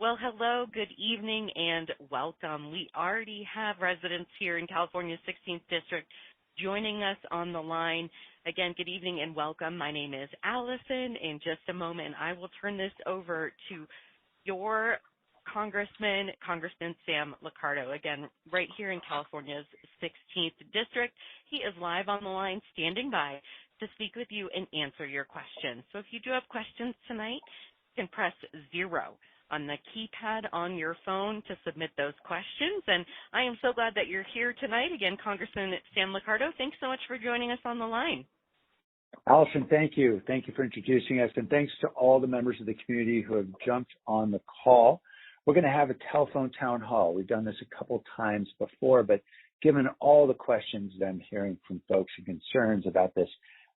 Well, hello, good evening, and welcome. We already have residents here in California's 16th District joining us on the line. Again, good evening and welcome. My name is Allison. In just a moment, I will turn this over to your Congressman Sam Liccardo, again, right here in California's 16th District. He is live on the line, standing by to speak with you and answer your questions. So if you do have questions tonight, you can press 0 on the keypad on your phone to submit those questions. And I am so glad that you're here tonight. Again, Congressman Sam Liccardo, thanks so much for joining us on the line. Allison, thank you. Thank you for introducing us, and thanks to all the members of the community who have jumped on the call. We're going to have a telephone town hall. We've done this a couple times before, but given all the questions that I'm hearing from folks and concerns about this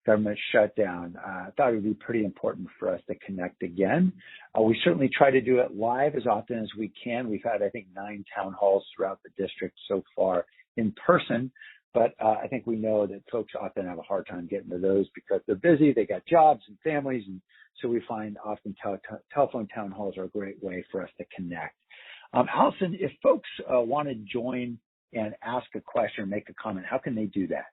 government shutdown, I thought it would be pretty important for us to connect again. We certainly try to do it live as often as we can. We've had, I think, 9 town halls throughout the district so far in person, but I think we know that folks often have a hard time getting to those because they're busy, they got jobs and families, and so we find often telephone town halls are a great way for us to connect. Allison, if folks want to join and ask a question or make a comment, how can they do that?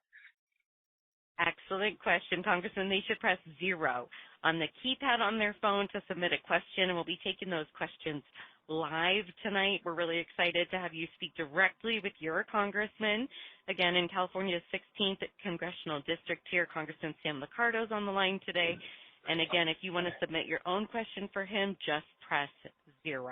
Excellent question, Congressman. They should press 0 on the keypad on their phone to submit a question, and we'll be taking those questions live tonight. We're really excited to have you speak directly with your congressman. Again, in California's 16th Congressional District here, Congressman Sam Liccardo is on the line today. And again, if you want to submit your own question for him, just press 0.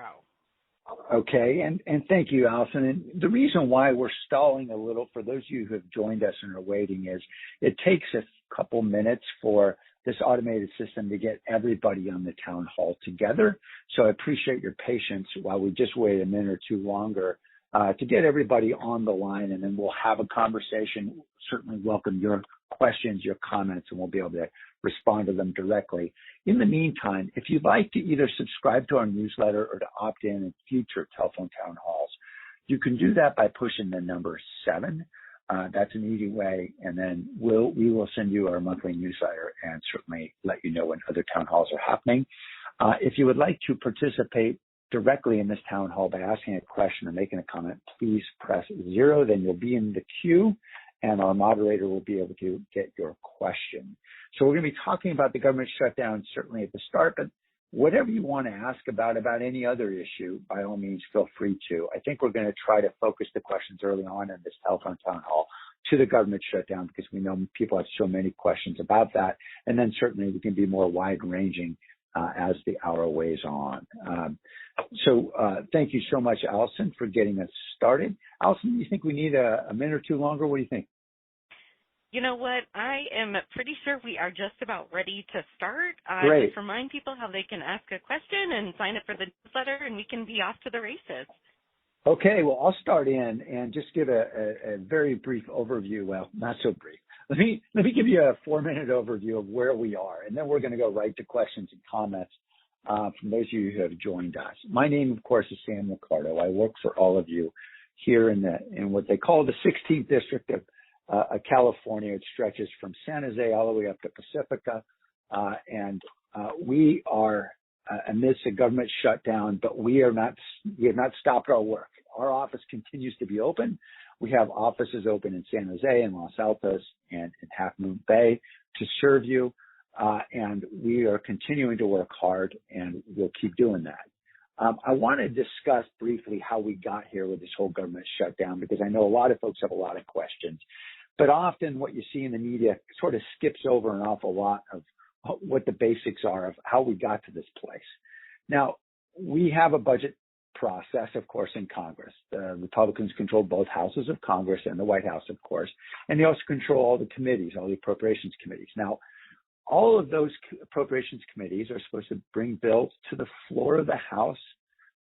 Okay, and thank you, Allison. And the reason why we're stalling a little, for those of you who have joined us and are waiting, is it takes a couple minutes for this automated system to get everybody on the town hall together. So I appreciate your patience while we just wait a minute or two longer to get everybody on the line, and then we'll have a conversation. Certainly welcome your questions, your comments, and we'll be able to respond to them directly. In the meantime, if you'd like to either subscribe to our newsletter or to opt in future telephone town halls, you can do that by pushing the number 7. That's an easy way, and then we will send you our monthly newsletter and certainly let you know when other town halls are happening. If you would like to participate directly in this town hall by asking a question or making a comment, please press 0. Then you'll be in the queue, and our moderator will be able to get your question. So we're going to be talking about the government shutdown certainly at the start, but whatever you want to ask about any other issue, by all means, feel free to. I think we're going to try to focus the questions early on in this telephone town hall to the government shutdown because we know people have so many questions about that. And then certainly we can be more wide-ranging as the hour weighs on. So thank you so much, Allison, for getting us started. Allison, do you think we need a minute or two longer? What do you think? You know what? I am pretty sure we are just about ready to start. Great. Just remind people how they can ask a question and sign up for the newsletter, and we can be off to the races. Okay, well, I'll start in and just give a very brief overview. Well, not so brief. Let me give you a 4-minute overview of where we are, and then we're going to go right to questions and comments from those of you who have joined us. My name, of course, is Sam Liccardo. I work for all of you here in what they call the 16th District of California. It stretches from San Jose all the way up to Pacifica, and we are amidst a government shutdown, but we have not stopped our work. Our office continues to be open. We have offices open in San Jose and Los Altos and in Half Moon Bay to serve you, and we are continuing to work hard, and we'll keep doing that. I want to discuss briefly how we got here with this whole government shutdown, because I know a lot of folks have a lot of questions, but often what you see in the media sort of skips over an awful lot of what the basics are of how we got to this place. Now, we have a budget process, of course, in Congress. The Republicans control both houses of Congress and the White House, of course, and they also control all the committees, all the appropriations committees. Now, all of those appropriations committees are supposed to bring bills to the floor of the House.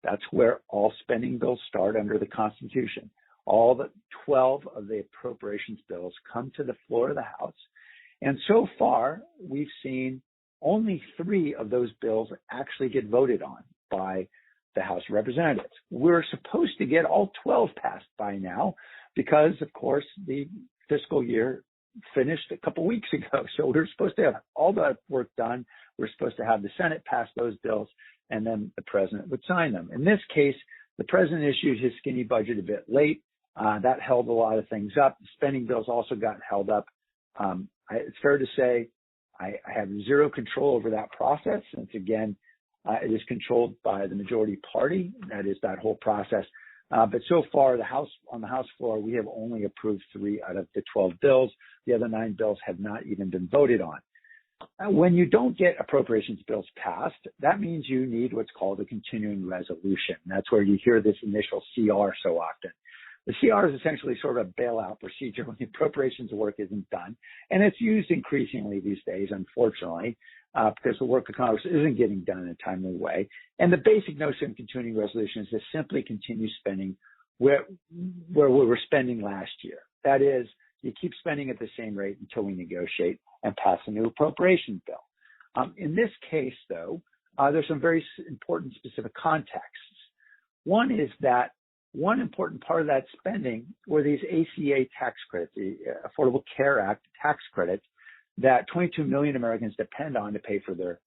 That's where all spending bills start under the Constitution. All the 12 of the appropriations bills come to the floor of the House. And so far, we've seen only 3 of those bills actually get voted on by the House of Representatives. We're supposed to get all 12 passed by now because, of course, the fiscal year finished a couple weeks ago. So we're supposed to have all that work done. We're supposed to have the Senate pass those bills, and then the president would sign them. In this case, the president issued his skinny budget a bit late. That held a lot of things up. The spending bills also got held up. It's fair to say I have zero control over that process, since again, it is controlled by the majority party. That is that whole process. But so far, on the House floor, we have only approved 3 out of the 12 bills. The other 9 bills have not even been voted on. When you don't get appropriations bills passed, that means you need what's called a continuing resolution. That's where you hear this initial CR so often. The CR is essentially sort of a bailout procedure when the appropriations work isn't done. And it's used increasingly these days, unfortunately, because the work of Congress isn't getting done in a timely way. And the basic notion of continuing resolution is to simply continue spending where we were spending last year. That is, you keep spending at the same rate until we negotiate and pass a new appropriation bill. In this case, though, there's some very important specific contexts. One is that one important part of that spending were these ACA tax credits, the Affordable Care Act tax credits, that 22 million Americans depend on to pay for their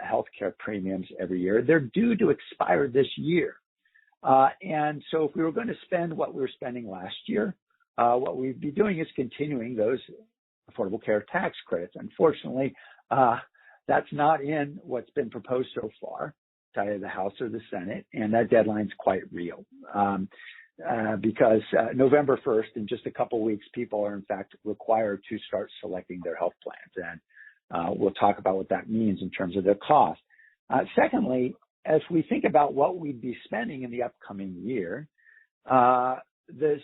health care premiums every year. They're due to expire this year. And so if we were going to spend what we were spending last year, what we'd be doing is continuing those Affordable Care tax credits. Unfortunately, that's not in what's been proposed so far to either the House or the Senate, and that deadline's quite real. Because November 1st, in just a couple weeks, people are in fact required to start selecting their health plans. And we'll talk about what that means in terms of their cost. Secondly, as we think about what we'd be spending in the upcoming year, the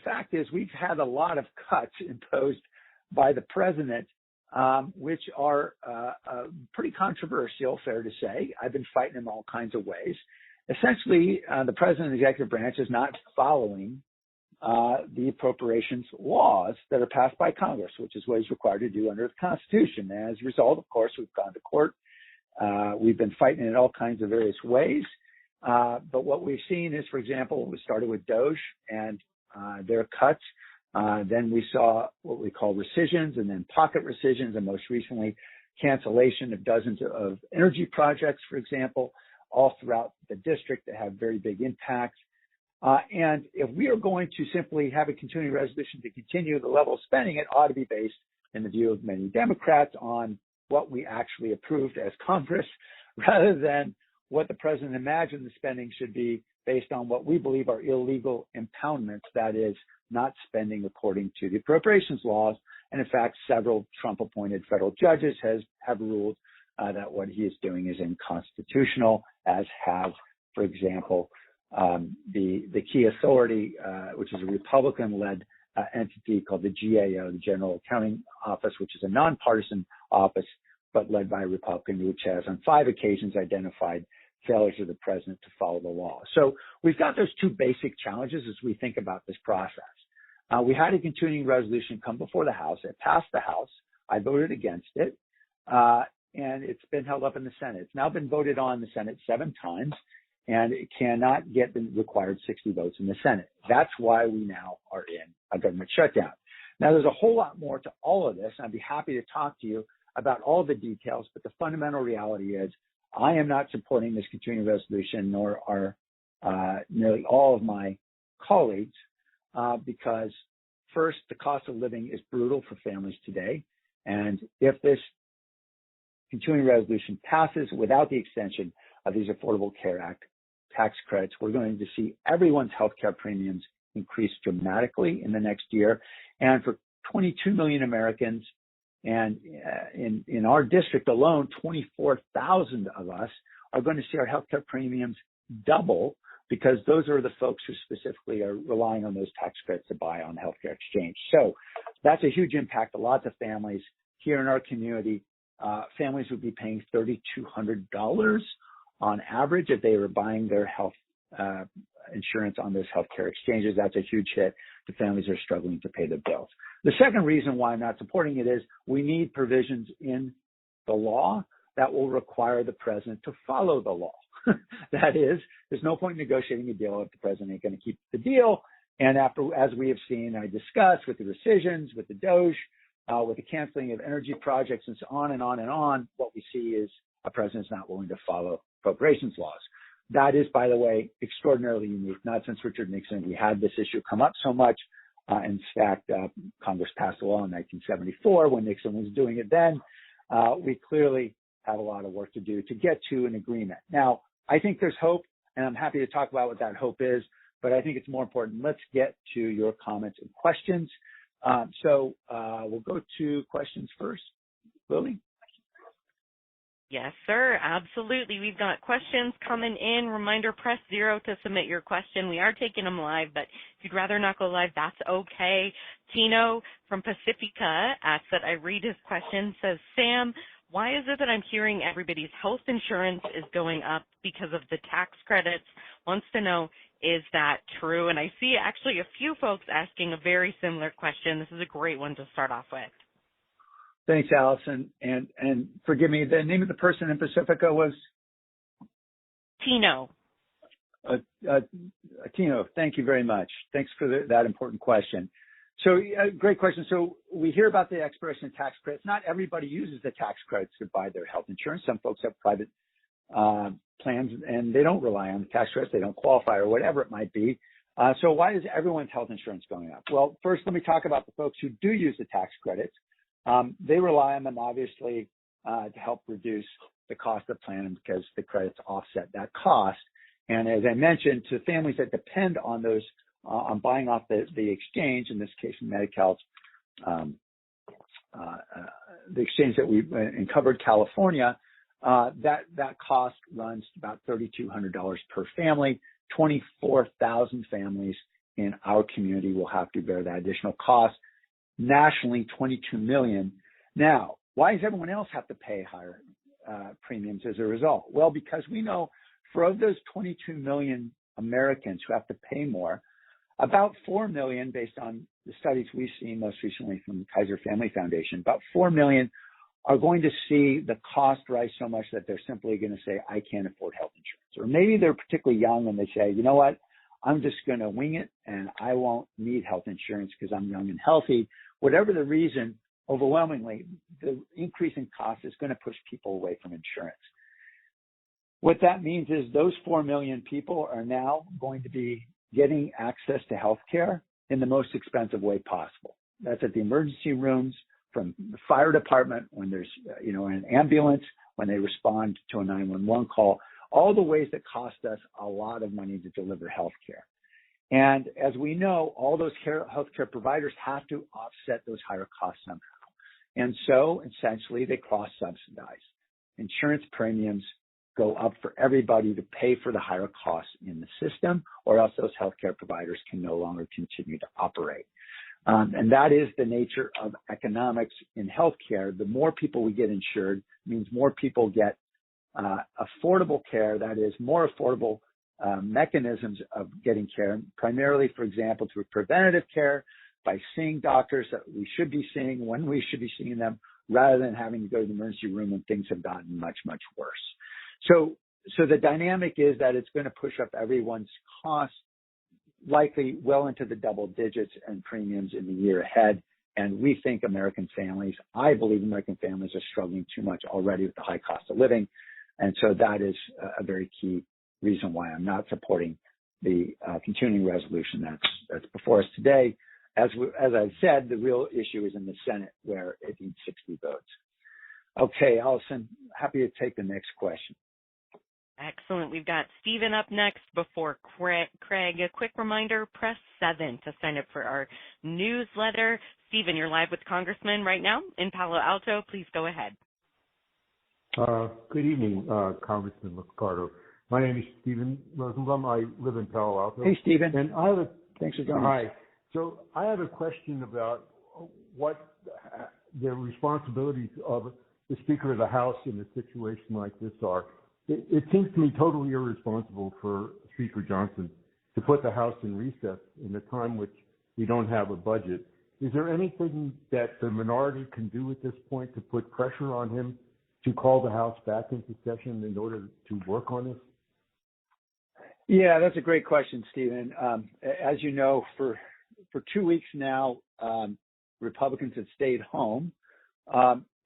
fact is we've had a lot of cuts imposed by the president, which are pretty controversial, fair to say. I've been fighting in all kinds of ways. Essentially, the president and the executive branch is not following the appropriations laws that are passed by Congress, which is what he's required to do under the Constitution. And as a result, of course, we've gone to court. We've been fighting in all kinds of various ways. But what we've seen is, for example, we started with DOGE and their cuts. Then we saw what we call rescissions, and then pocket rescissions, and most recently cancellation of dozens of energy projects, for example, all throughout the district that have very big impacts. And if we are going to simply have a continuing resolution to continue the level of spending, it ought to be based, in the view of many Democrats, on what we actually approved as Congress, rather than what the president imagined the spending should be based on what we believe are illegal impoundments, that is, not spending according to the appropriations laws. And in fact, several Trump-appointed federal judges have ruled that what he is doing is unconstitutional, as has, for example, the key authority, which is a Republican-led entity called the GAO, the General Accounting Office, which is a nonpartisan office, but led by a Republican, which has on 5 occasions identified failures of the president to follow the law. So we've got those 2 basic challenges as we think about this process. We had a continuing resolution come before the House. It passed the House. I voted against it. And it's been held up in the Senate. It's now been voted on in the Senate 7 times, and it cannot get the required 60 votes in the Senate. That's why we now are in a government shutdown. Now, there's a whole lot more to all of this, and I'd be happy to talk to you about all the details, but the fundamental reality is I am not supporting this continuing resolution, nor are nearly all of my colleagues, because first, the cost of living is brutal for families today. And if this continuing resolution passes without the extension of these Affordable Care Act tax credits, we're going to see everyone's health care premiums increase dramatically in the next year. And for 22 million Americans, and in our district alone, 24,000 of us are going to see our health care premiums double, because those are the folks who specifically are relying on those tax credits to buy on healthcare exchange. So that's a huge impact to lots of families here in our community. Families would be paying $3,200 on average if they were buying their health insurance on those healthcare exchanges. That's a huge hit to families that are struggling to pay their bills. The second reason why I'm not supporting it is we need provisions in the law that will require the president to follow the law. That is, there's no point in negotiating a deal if the president ain't going to keep the deal. And as we have seen, I discussed with the rescissions, with the DOGE, with the canceling of energy projects, and so on and on and on, what we see is a president's not willing to follow appropriations laws. That is, by the way, extraordinarily unique. Not since Richard Nixon we had this issue come up so much. In fact, Congress passed a law in 1974 when Nixon was doing it then. We clearly have a lot of work to do to get to an agreement. Now, I think there's hope, and I'm happy to talk about what that hope is, but I think it's more important. Let's get to your comments and questions. So we'll go to questions first. Lily? Yes, sir. Absolutely. We've got questions coming in. Reminder, press 0 to submit your question. We are taking them live, but if you'd rather not go live, that's okay. Tino from Pacifica asks that I read his question, says, Sam, why is it that I'm hearing everybody's health insurance is going up because of the tax credits? Wants to know, is that true? And I see actually a few folks asking a very similar question. This is a great one to start off with. Thanks, Allison. And forgive me, the name of the person in Pacifica was? Tino. Tino, thank you very much. Thanks for that important question. So great question. So we hear about the expiration of tax credits. Not everybody uses the tax credits to buy their health insurance. Some folks have private plans and they don't rely on the tax credits. They don't qualify or whatever it might be. So why is everyone's health insurance going up? Well, first, let me talk about the folks who do use the tax credits. They rely on them, obviously, to help reduce the cost of planning because the credits offset that cost. And as I mentioned, to families that depend on those, on buying off the exchange, in this case, Medi-Cal's, the exchange that we covered California, that cost runs about $3,200 per family. 24,000 families in our community will have to bear that additional cost. Nationally, 22 million. Now, why does everyone else have to pay higher premiums as a result? Well, because we know for of those 22 million Americans who have to pay more, about 4 million, based on the studies we've seen most recently from the Kaiser Family Foundation, about 4 million are going to see the cost rise so much that they're simply going to say, I can't afford health insurance. Or maybe they're particularly young and they say, you know what, I'm just going to wing it and I won't need health insurance because I'm young and healthy. Whatever the reason, overwhelmingly, the increase in cost is going to push people away from insurance. What that means is those 4 million people are now going to be getting access to health care in the most expensive way possible. That's at the emergency rooms, from the fire department, when there's, an ambulance, when they respond to a 911 call, all the ways that cost us a lot of money to deliver health care. And as we know, all those healthcare providers have to offset those higher costs somehow. And so essentially they cross-subsidize. Insurance premiums go up for everybody to pay for the higher costs in the system, or else those healthcare providers can no longer continue to operate. And that is the nature of economics in healthcare. The more people we get insured means more people get affordable care, that is more affordable mechanisms of getting care, primarily, for example, through preventative care, by seeing doctors that we should be seeing when we should be seeing them, rather than having to go to the emergency room when things have gotten much, much worse. So the dynamic is that it's going to push up everyone's costs, likely well into the double digits and premiums in the year ahead. And we think American families, I believe American families are struggling too much already with the high cost of living. And so that is a very key reason why I'm not supporting the continuing resolution that's before us today. As I said, the real issue is in the Senate, where it needs 60 votes. Okay, Allison, happy to take the next question. Excellent. We've got Stephen up next before Craig. A quick reminder, press 7 to sign up for our newsletter. Stephen, you're live with Congressman right now in Palo Alto. Please go ahead. Good evening, Congressman Liccardo. My name is Stephen Rosenblum. I live in Palo Alto. Hey, Stephen. And I have Thanks for joining us. Hi. So I have a question about what the responsibilities of the Speaker of the House in a situation like this are. It seems to me totally irresponsible for Speaker Johnson to put the House in recess in a time which we don't have a budget. Is there anything that the minority can do at this point to put pressure on him to call the House back into session in order to work on this? Yeah, that's a great question, Stephen. As you know, for 2 weeks now, Republicans have stayed home.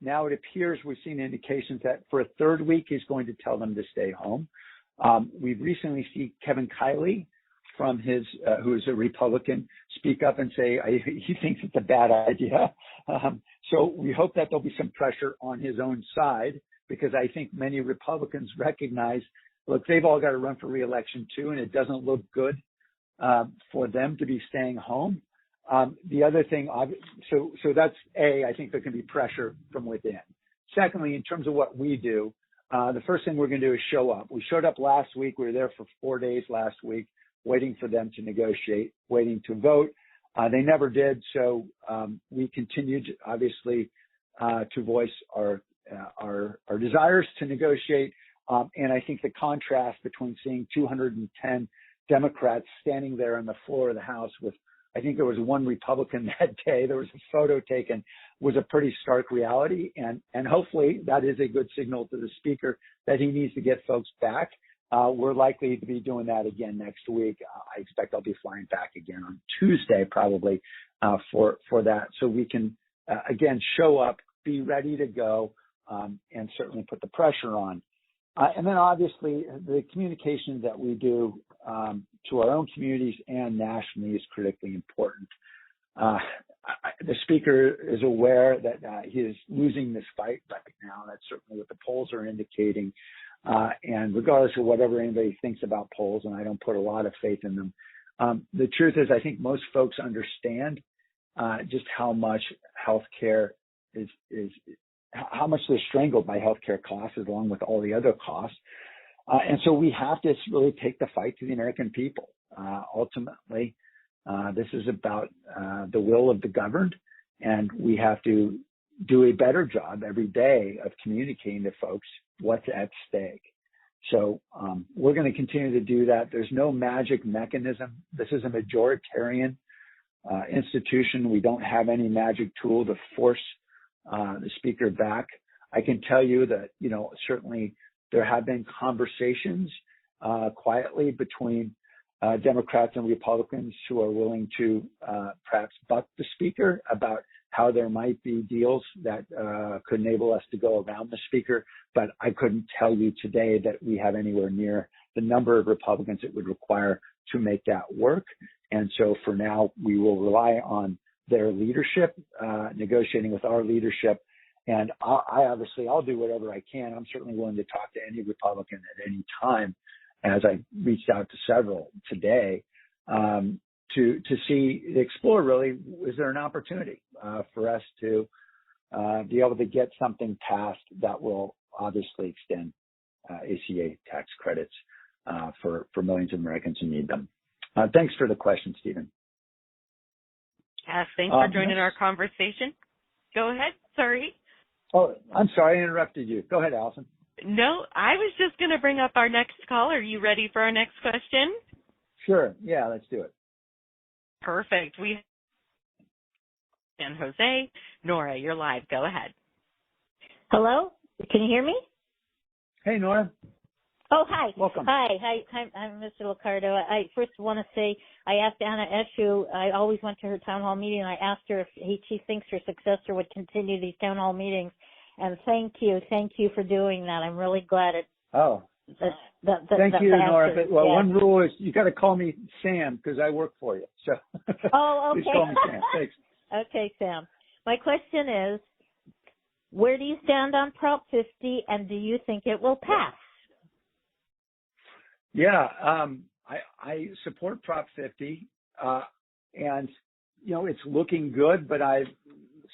Now it appears we've seen indications that for a third week he's going to tell them to stay home. We've recently seen Kevin Kiley from who is a Republican, speak up and say he thinks it's a bad idea. So we hope that there'll be some pressure on his own side, because I think many Republicans recognize, look, they've all got to run for re-election too, and it doesn't look good for them to be staying home. The other thing, so that's I think there can be pressure from within. Secondly, in terms of what we do, the first thing we're going to do is show up. We showed up last week. We were there for 4 days last week, waiting for them to negotiate, waiting to vote. They never did. So we continued, obviously, to voice our desires to negotiate. And I think the contrast between seeing 210 Democrats standing there on the floor of the House with, I think there was one Republican that day, there was a photo taken, was a pretty stark reality. And hopefully that is a good signal to the Speaker that he needs to get folks back. We're likely to be doing that again next week. I expect I'll be flying back again on Tuesday, probably, for that. So we can, again, show up, be ready to go, and certainly put the pressure on. And then obviously the communication that we do to our own communities and nationally is critically important. The Speaker is aware that he is losing this fight right now. That's certainly what the polls are indicating. And regardless of whatever anybody thinks about polls, and I don't put a lot of faith in them, the truth is I think most folks understand just how much healthcare is how much they're strangled by healthcare costs along with all the other costs. And so we have to really take the fight to the American people. Ultimately, this is about the will of the governed, and we have to do a better job every day of communicating to folks what's at stake. So we're going to continue to do that. There's no magic mechanism. This is a majoritarian institution. We don't have any magic tool to force the Speaker back. I can tell you that, certainly there have been conversations quietly between Democrats and Republicans who are willing to perhaps buck the Speaker about how there might be deals that could enable us to go around the Speaker. But I couldn't tell you today that we have anywhere near the number of Republicans it would require to make that work. And so for now, we will rely on their leadership, negotiating with our leadership. And I'll do whatever I can. I'm certainly willing to talk to any Republican at any time, as I reached out to several today, to explore really, is there an opportunity for us to be able to get something passed that will obviously extend ACA tax credits for millions of Americans who need them. Thanks for the question, Stephen. Yes, thanks for joining our conversation. Go ahead. Sorry. Oh, I'm sorry I interrupted you. Go ahead, Allison. No, I was just going to bring up our next call. Are you ready for our next question? Sure. Yeah, let's do it. Perfect. We San Jose. Nora, you're live. Go ahead. Hello? Can you hear me? Hey, Nora. Oh, hi. Welcome. Hi, I'm Mr. Licardo. I first want to say I asked Anna Eshoo, I always went to her town hall meeting, and I asked her if she thinks her successor would continue these town hall meetings. And thank you for doing that. I'm really glad it. Oh. Thank you, Nora. But, one rule is you got to call me Sam because I work for you. So. Oh, okay. Please call me Sam. Thanks. Okay, Sam. My question is, where do you stand on Prop 50, and do you think it will pass? Yeah, I support Prop 50, and it's looking good. But I've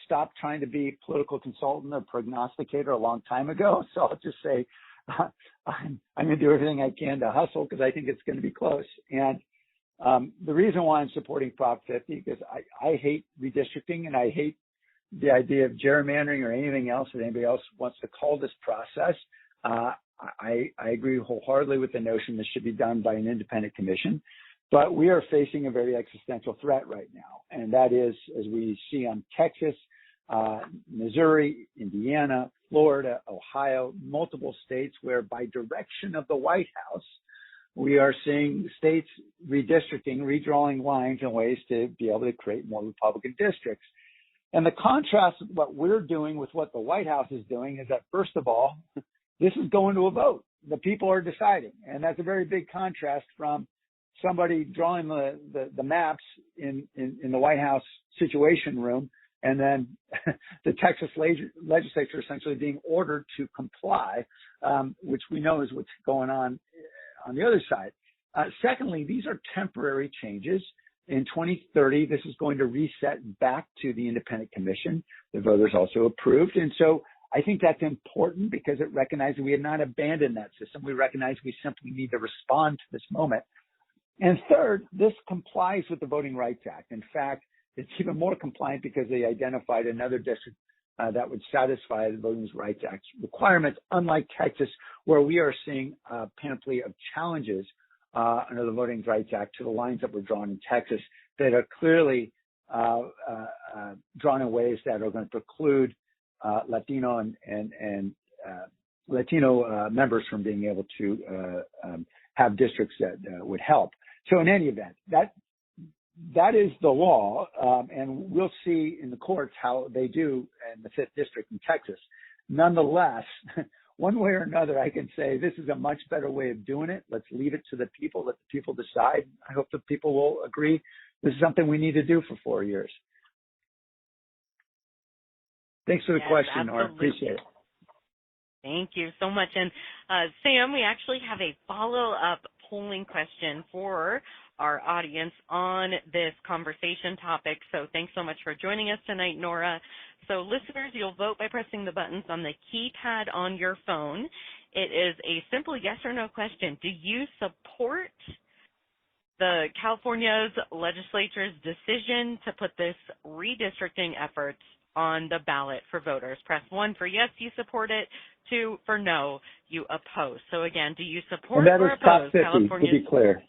stopped trying to be political consultant or prognosticator a long time ago. So I'll just say I'm going to do everything I can to hustle because I think it's going to be close. And the reason why I'm supporting Prop 50 because I hate redistricting and I hate the idea of gerrymandering or anything else that anybody else wants to call this process. I agree wholeheartedly with the notion this should be done by an independent commission, but we are facing a very existential threat right now. And that is, as we see on Texas, Missouri, Indiana, Florida, Ohio, multiple states where by direction of the White House, we are seeing states redistricting, redrawing lines in ways to be able to create more Republican districts. And the contrast of what we're doing with what the White House is doing is that, first of all, this is going to a vote. The people are deciding. And that's a very big contrast from somebody drawing the maps in the White House Situation Room, and then the Texas legislature essentially being ordered to comply, which we know is what's going on the other side. Secondly, these are temporary changes. In 2030, this is going to reset back to the independent commission. The voters also approved. And so I think that's important because it recognizes we have not abandoned that system. We recognize we simply need to respond to this moment. And third, this complies with the Voting Rights Act. In fact, it's even more compliant because they identified another district that would satisfy the Voting Rights Act requirements, unlike Texas, where we are seeing a panoply of challenges under the Voting Rights Act to the lines that were drawn in Texas that are clearly drawn in ways that are going to preclude Latino and Latino members from being able to have districts that would help. So in any event, that is the law, and we'll see in the courts how they do in the 5th District in Texas. Nonetheless, one way or another, I can say this is a much better way of doing it. Let's leave it to the people. Let the people decide. I hope the people will agree. This is something we need to do for 4 years. Thanks for the question, Art. Appreciate it. Thank you so much. And Sam, we actually have a follow-up polling question for our audience on this conversation topic. So thanks so much for joining us tonight, Nora. So listeners, you'll vote by pressing the buttons on the keypad on your phone. It is a simple yes or no question. Do you support the California's legislature's decision to put this redistricting effort on the ballot for voters? Press 1 for yes, you support it. 2 for no, you oppose. So again, do you support or oppose Prop 50, California's? to be clear.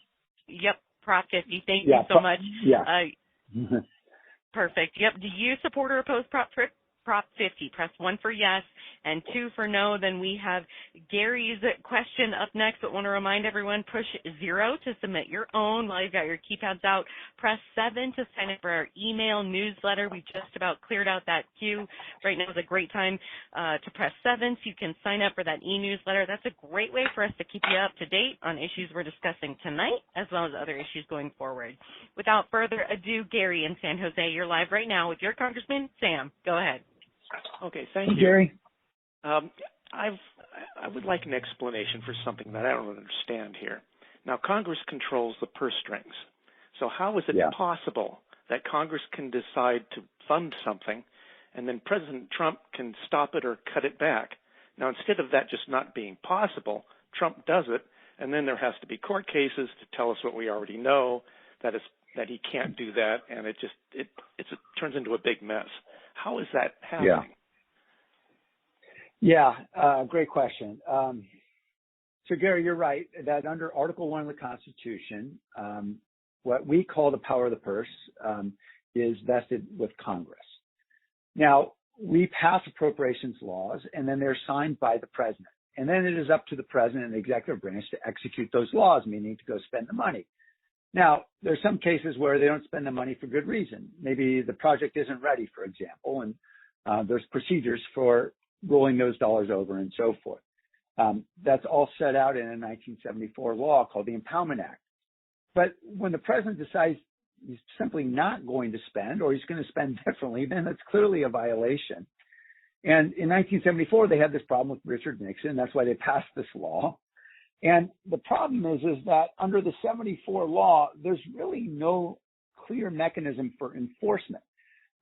Yep, Prop 50. Thank you so much. Yeah. Perfect. Yep. Do you support or oppose Prop 50? Press 1 for yes and 2 for no. Then we have Gary's question up next, but want to remind everyone, push 0 to submit your own while you've got your keypads out. Press 7 to sign up for our email newsletter. We just about cleared out that queue. Right now is a great time to press 7 so you can sign up for that e-newsletter. That's a great way for us to keep you up to date on issues we're discussing tonight, as well as other issues going forward. Without further ado, Gary in San Jose, you're live right now with your Congressman, Sam. Go ahead. Okay, thank you. Gary. I would like an explanation for something that I don't understand here. Now, Congress controls the purse strings. So how is it possible that Congress can decide to fund something and then President Trump can stop it or cut it back? Now, instead of that just not being possible, Trump does it, and then there has to be court cases to tell us what we already know, that he can't do that, and it turns into a big mess. How is that happening? Great question. So, Gary, you're right that under Article 1 of the Constitution, what we call the power of the purse is vested with Congress. Now, we pass appropriations laws, and then they're signed by the president. And then it is up to the president and the executive branch to execute those laws, meaning to go spend the money. Now, there's some cases where they don't spend the money for good reason. Maybe the project isn't ready, for example, and there's procedures for rolling those dollars over and so forth. That's all set out in a 1974 law called the Impoundment Act. But when the president decides he's simply not going to spend, or he's going to spend differently, then that's clearly a violation. And in 1974, they had this problem with Richard Nixon. That's why they passed this law. And the problem is that under the 74 law, there's really no clear mechanism for enforcement.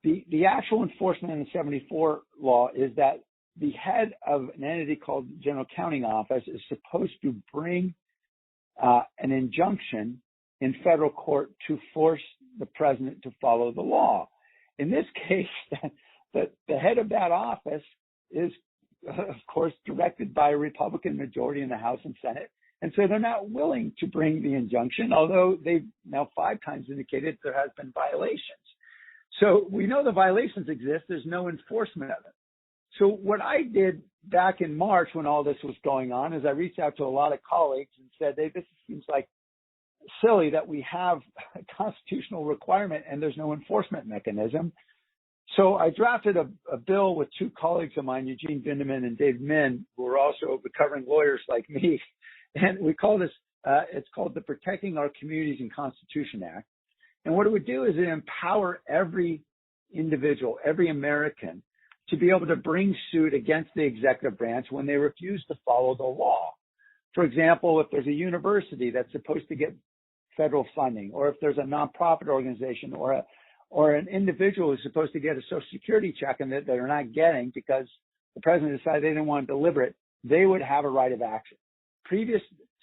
The actual enforcement in the 74 law is that the head of an entity called General Accounting Office is supposed to bring an injunction in federal court to force the president to follow the law. In this case, the head of that office is, of course, directed by a Republican majority in the House and Senate. And so they're not willing to bring the injunction, although they've now 5 times indicated there has been violations. So we know the violations exist. There's no enforcement of it. So what I did back in March when all this was going on is I reached out to a lot of colleagues and said, hey, this seems like silly that we have a constitutional requirement and there's no enforcement mechanism. So I drafted a bill with two colleagues of mine, Eugene Vindeman and Dave Min, who are also recovering lawyers like me. And we call this, it's called the Protecting Our Communities and Constitution Act. And what it would do is it empower every individual, every American, to be able to bring suit against the executive branch when they refuse to follow the law. For example, if there's a university that's supposed to get federal funding, or if there's a nonprofit organization or an individual who's supposed to get a Social Security check and that they're not getting because the president decided they didn't want to deliver it, they would have a right of action.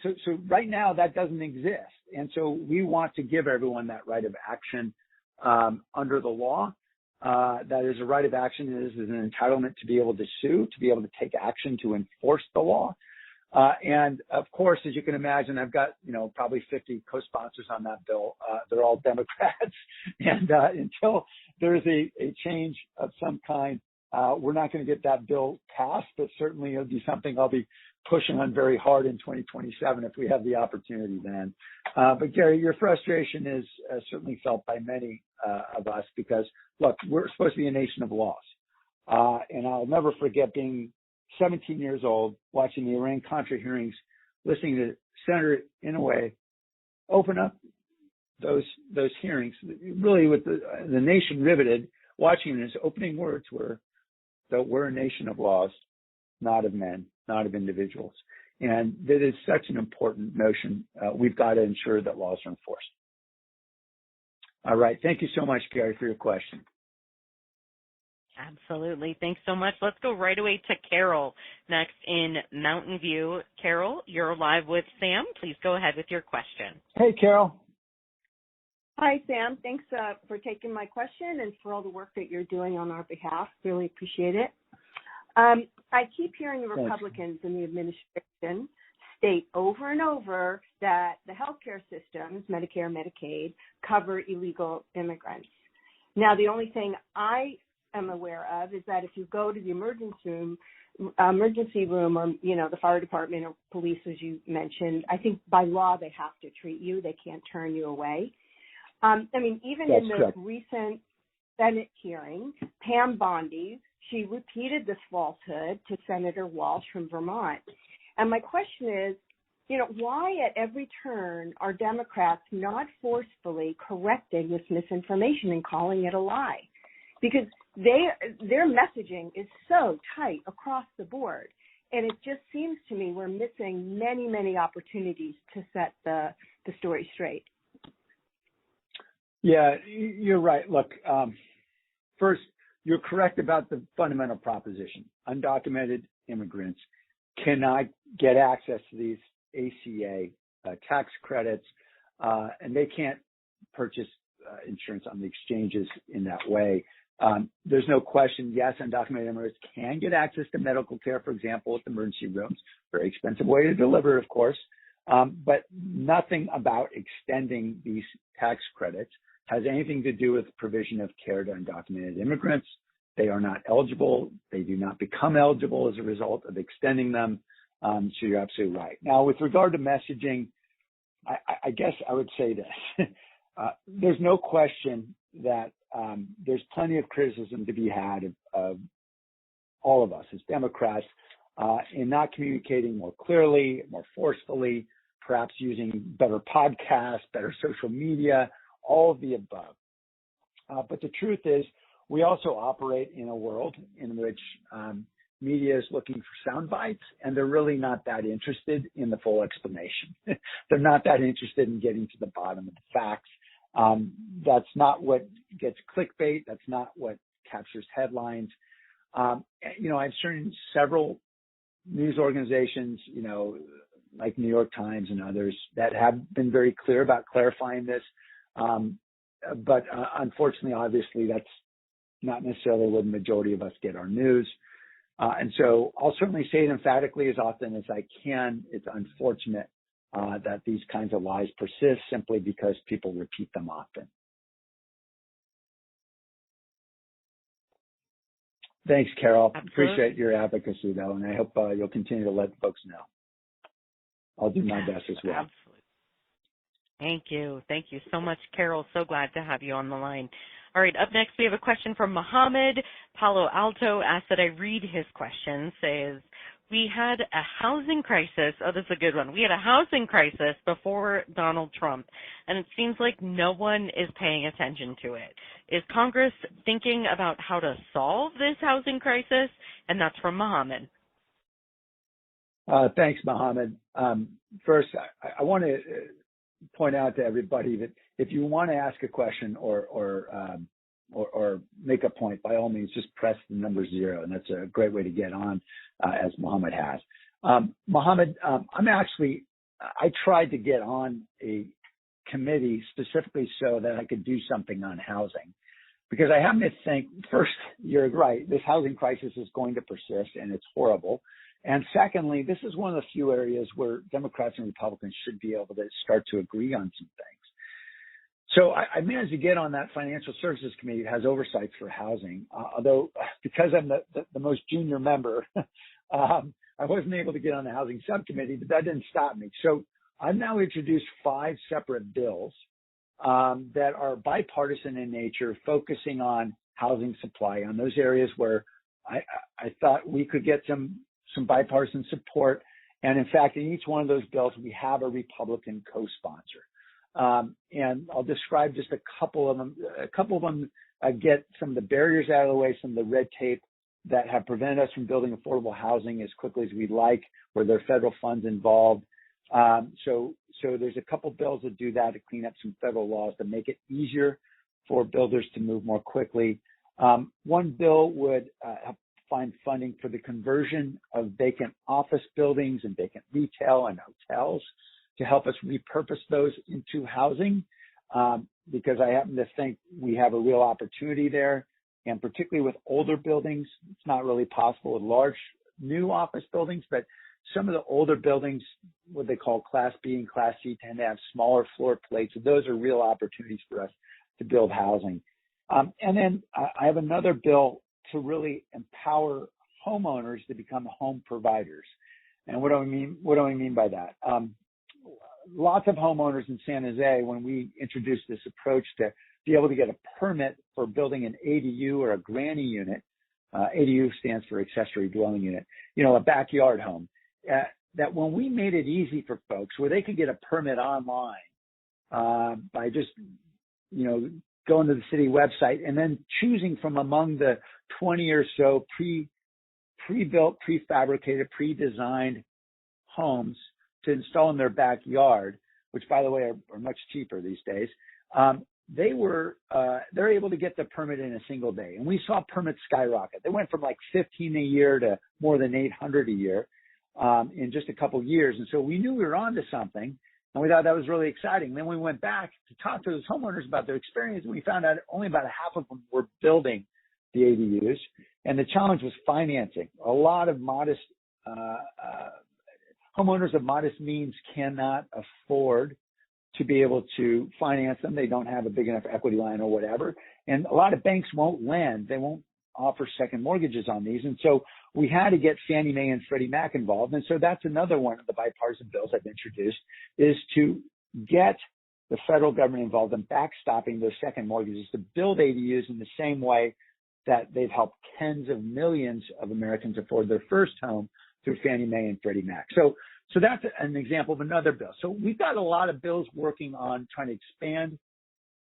So right now that doesn't exist. And so we want to give everyone that right of action under the law. That is a right of action. It is an entitlement to be able to sue, to be able to take action to enforce the law. And of course, as you can imagine, I've got, probably 50 co-sponsors on that bill. They're all Democrats. And until there's a change of some kind, we're not going to get that bill passed, but certainly it'll be something I'll be pushing on very hard in 2027 if we have the opportunity then. But Gary, your frustration is certainly felt by many of us because, look, we're supposed to be a nation of laws. And I'll never forget being 17 years old, watching the Iran-Contra hearings, listening to Senator Inouye open up those hearings, really with the nation riveted, watching his opening words were that we're a nation of laws, not of men, not of individuals. And that is such an important notion. We've got to ensure that laws are enforced. All right. Thank you so much, Gary, for your question. Absolutely. Thanks so much. Let's go right away to Carol next in Mountain View. Carol, you're live with Sam. Please go ahead with your question. Hey, Carol. Hi, Sam. Thanks for taking my question and for all the work that you're doing on our behalf. Really appreciate it. I keep hearing the Republicans in the administration state over and over that the healthcare systems, Medicare, Medicaid, cover illegal immigrants. Now, the only thing I am aware of is that if you go to the emergency room or, the fire department or police, as you mentioned, I think by law they have to treat you. They can't turn you away. Even That's in the correct. recent Senate hearing, Pam Bondi, she repeated this falsehood to Senator Walsh from Vermont. And my question is, why at every turn are Democrats not forcefully correcting this misinformation and calling it a lie? Because their messaging is so tight across the board. And it just seems to me we're missing many, many opportunities to set the story straight. Yeah, you're right. Look, first, you're correct about the fundamental proposition. Undocumented immigrants cannot get access to these ACA tax credits, and they can't purchase insurance on the exchanges in that way. There's no question, yes, undocumented immigrants can get access to medical care, for example, at the emergency rooms. Very expensive way to deliver, of course. But nothing about extending these tax credits has anything to do with the provision of care to undocumented immigrants. They are not eligible. They do not become eligible as a result of extending them. So you're absolutely right. Now, with regard to messaging, I guess I would say this. There's no question that there's plenty of criticism to be had of all of us as Democrats in not communicating more clearly, more forcefully, perhaps using better podcasts, better social media, all of the above. But the truth is, we also operate in a world in which media is looking for sound bites, and they're really not that interested in the full explanation. They're not that interested in getting to the bottom of the facts. That's not what gets clickbait. That's not what captures headlines. I've seen several news organizations, like New York Times and others, that have been very clear about clarifying this. But unfortunately, obviously, that's not necessarily where the majority of us get our news. And so I'll certainly say it emphatically as often as I can. It's unfortunate that these kinds of lies persist simply because people repeat them often. Thanks, Carol. Absolutely. Appreciate your advocacy, though, and I hope you'll continue to let folks know. I'll do my best as well. Absolutely. Thank you. Thank you so much, Carol. So glad to have you on the line. All right, up next we have a question from Mohammed. Palo Alto asked that I read his question. Says, we had a housing crisis. Oh, this is a good one. We had a housing crisis before Donald Trump, and it seems like no one is paying attention to it. Is Congress thinking about how to solve this housing crisis? And that's from Mohammed. Thanks, Mohammed. First, I want to point out to everybody that if you want to ask a question or make a point, by all means, just press the number 0, and that's a great way to get on, as Mohammed has. Mohammed, I tried to get on a committee specifically so that I could do something on housing, because I happen to think, first, you're right, this housing crisis is going to persist, and it's horrible. And secondly, this is one of the few areas where Democrats and Republicans should be able to start to agree on some things. So I managed to get on that Financial Services Committee that has oversight for housing, although because I'm the most junior member, I wasn't able to get on the Housing Subcommittee, but that didn't stop me. So I've now introduced 5 separate bills that are bipartisan in nature, focusing on housing supply, on those areas where I thought we could get some bipartisan support. And in fact, in each one of those bills, we have a Republican co-sponsor. And I'll describe just a couple of them. A couple of them get some of the barriers out of the way, some of the red tape that have prevented us from building affordable housing as quickly as we'd like, where there are federal funds involved. So there's a couple bills that do that, to clean up some federal laws to make it easier for builders to move more quickly. One bill would find funding for the conversion of vacant office buildings and vacant retail and hotels to help us repurpose those into housing, because I happen to think we have a real opportunity there. And particularly with older buildings, it's not really possible with large new office buildings, but some of the older buildings, what they call Class B and Class C, tend to have smaller floor plates. So those are real opportunities for us to build housing. And then I have another bill to really empower homeowners to become home providers. And what do I mean by that? Lots of homeowners in San Jose, when we introduced this approach to be able to get a permit for building an ADU or a granny unit, ADU stands for accessory dwelling unit, a backyard home, that when we made it easy for folks where they could get a permit online by just, going to the city website and then choosing from among the 20 or so pre-built, prefabricated, pre-designed homes to install in their backyard, which, by the way, are much cheaper these days. They're able to get the permit in a single day. And we saw permits skyrocket. They went from like 15 a year to more than 800 a year in just a couple of years. And so we knew we were onto something, and we thought that was really exciting. Then we went back to talk to those homeowners about their experience, and we found out only about half of them were building the ADUs. And the challenge was financing. A lot of modest homeowners of modest means cannot afford to be able to finance them. They don't have a big enough equity line or whatever. And a lot of banks won't lend. They won't offer second mortgages on these. And so we had to get Fannie Mae and Freddie Mac involved. And so that's another one of the bipartisan bills I've introduced, is to get the federal government involved in backstopping those second mortgages to build ADUs in the same way that they've helped tens of millions of Americans afford their first home through Fannie Mae and Freddie Mac. So that's an example of another bill. So we've got a lot of bills working on trying to expand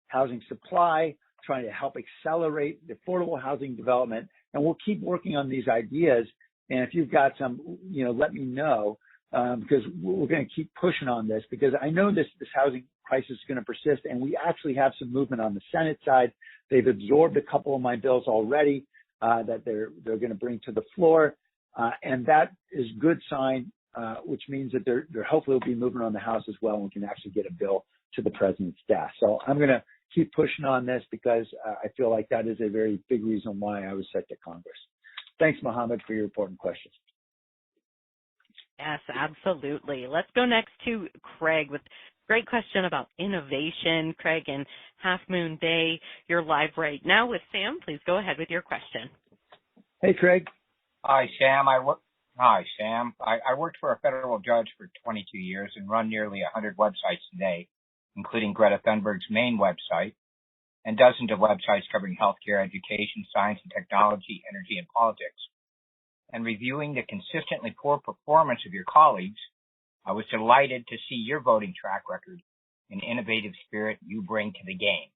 housing supply, trying to help accelerate the affordable housing development, and we'll keep working on these ideas. And if you've got some, let me know, because we're going to keep pushing on this, because I know this housing crisis is going to persist, and we actually have some movement on the Senate side. They've absorbed a couple of my bills already that they're going to bring to the floor, and that is a good sign, which means that they're hopefully will be moving on the House as well, and we can actually get a bill to the president's desk. So I'm going to keep pushing on this, because I feel like that is a very big reason why I was sent to Congress. Thanks, Mohammed, for your important questions. Yes, absolutely. Let's go next to Craig with a great question about innovation. Craig in Half Moon Bay, you're live right now with Sam. Please go ahead with your question. Hey, Craig. Hi, Sam. I worked for a federal judge for 22 years and run nearly 100 websites today, including Greta Thunberg's main website. and dozens of websites covering healthcare, education, science and technology, energy, and politics. And reviewing the consistently poor performance of your colleagues, I was delighted to see your voting track record and innovative spirit you bring to the game.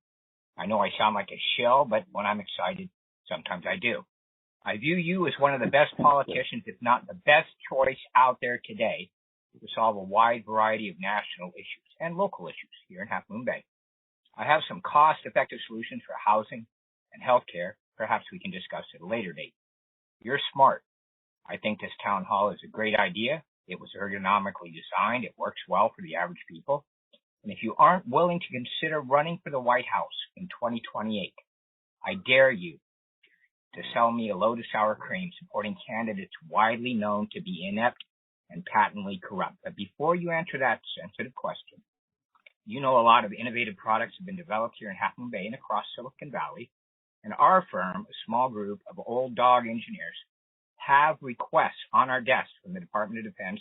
I know I sound like a shill, but when I'm excited, sometimes I do. I view you as one of the best politicians, if not the best choice out there today to solve a wide variety of national issues and local issues here in Half Moon Bay. I have some cost-effective solutions for housing and healthcare. Perhaps we can discuss at a later date. You're smart. I think this town hall is a great idea. It was ergonomically designed. It works well for the average people. And if you aren't willing to consider running for the White House in 2028, I dare you to sell me a load of sour cream supporting candidates widely known to be inept and patently corrupt. But before you answer that sensitive question, you know a lot of innovative products have been developed here in Half Moon Bay and across Silicon Valley. And our firm, a small group of old dog engineers, have requests on our desk from the Department of Defense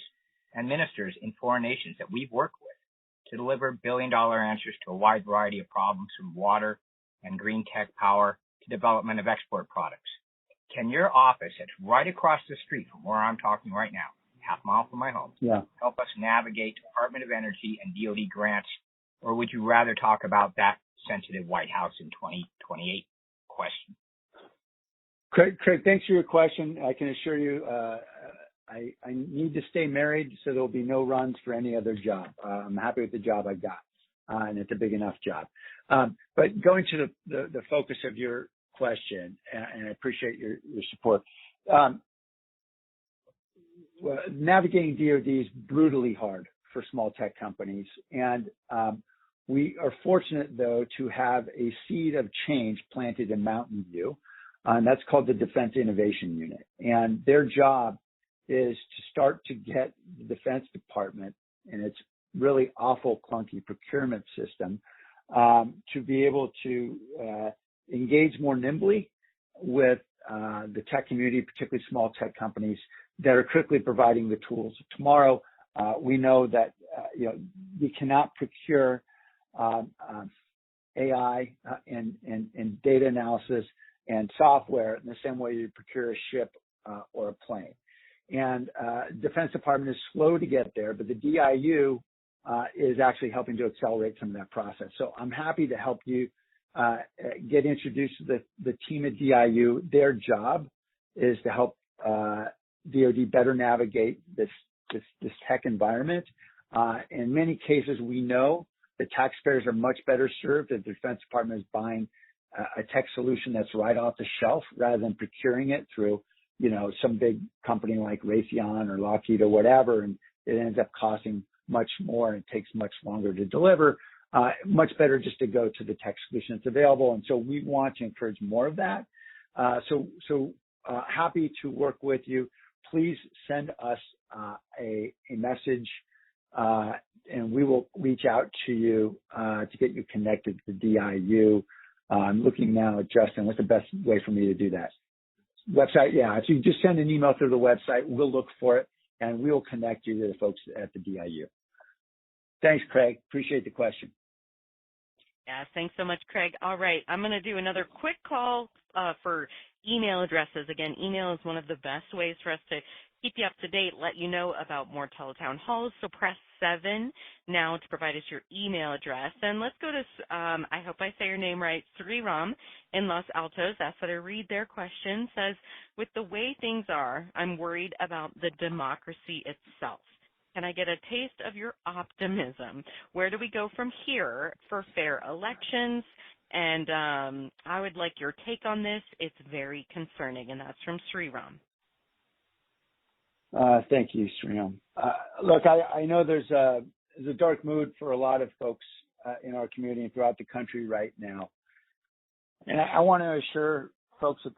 and ministers in foreign nations that we've worked with to deliver billion-dollar answers to a wide variety of problems from water and green tech power to development of export products. Can your office, that's right across the street from where I'm talking right now, half a mile from my home, help us navigate Department of Energy and DOD grants, or would you rather talk about that sensitive White House in 2028 question? Craig, thanks for your question. I can assure you I need to stay married, so there'll be no runs for any other job. I'm happy with the job I've got, and it's a big enough job. But going to the focus of your question, and I appreciate your support. Well, navigating DoD is brutally hard for small tech companies, and we are fortunate, though, to have a seed of change planted in Mountain View, and that's called the Defense Innovation Unit. And their job is to start to get the Defense Department and its really awful, clunky procurement system to be able to engage more nimbly with the tech community, particularly small tech companies that are quickly providing the tools. Tomorrow, we know that we cannot procure AI and data analysis and software in the same way you procure a ship or a plane. And Defense Department is slow to get there, but the DIU is actually helping to accelerate some of that process. So I'm happy to help you get introduced to the team at DIU. Their job is to help DoD better navigate this tech environment. In many cases, we know the taxpayers are much better served if the Defense Department is buying a tech solution that's right off the shelf rather than procuring it through, some big company like Raytheon or Lockheed or whatever, and it ends up costing much more and it takes much longer to deliver. Much better just to go to the tech solution that's available. And so we want to encourage more of that. So happy to work with you. Please send us a message and we will reach out to you to get you connected to the DIU. I'm looking now at Justin. What's the best way for me to do that? Website, yeah. If you just send an email through the website, we'll look for it and we'll connect you to the folks at the DIU. Thanks, Craig. Appreciate the question. Yeah, thanks so much, Craig. All right, I'm going to do another quick call for email addresses. Again, email is one of the best ways for us to keep you up to date, let you know about more teletown halls. So press 7 now to provide us your email address. And let's go to, I hope I say your name right, Sriram in Los Altos. That's what I read their question. Says, with the way things are, I'm worried about the democracy itself. Can I get a taste of your optimism? Where do we go from here for fair elections? And I would like your take on this. It's very concerning. And that's from Sriram. Thank you, Sriram. Look, I know there's a dark mood for a lot of folks in our community and throughout the country right now. And I want to assure folks that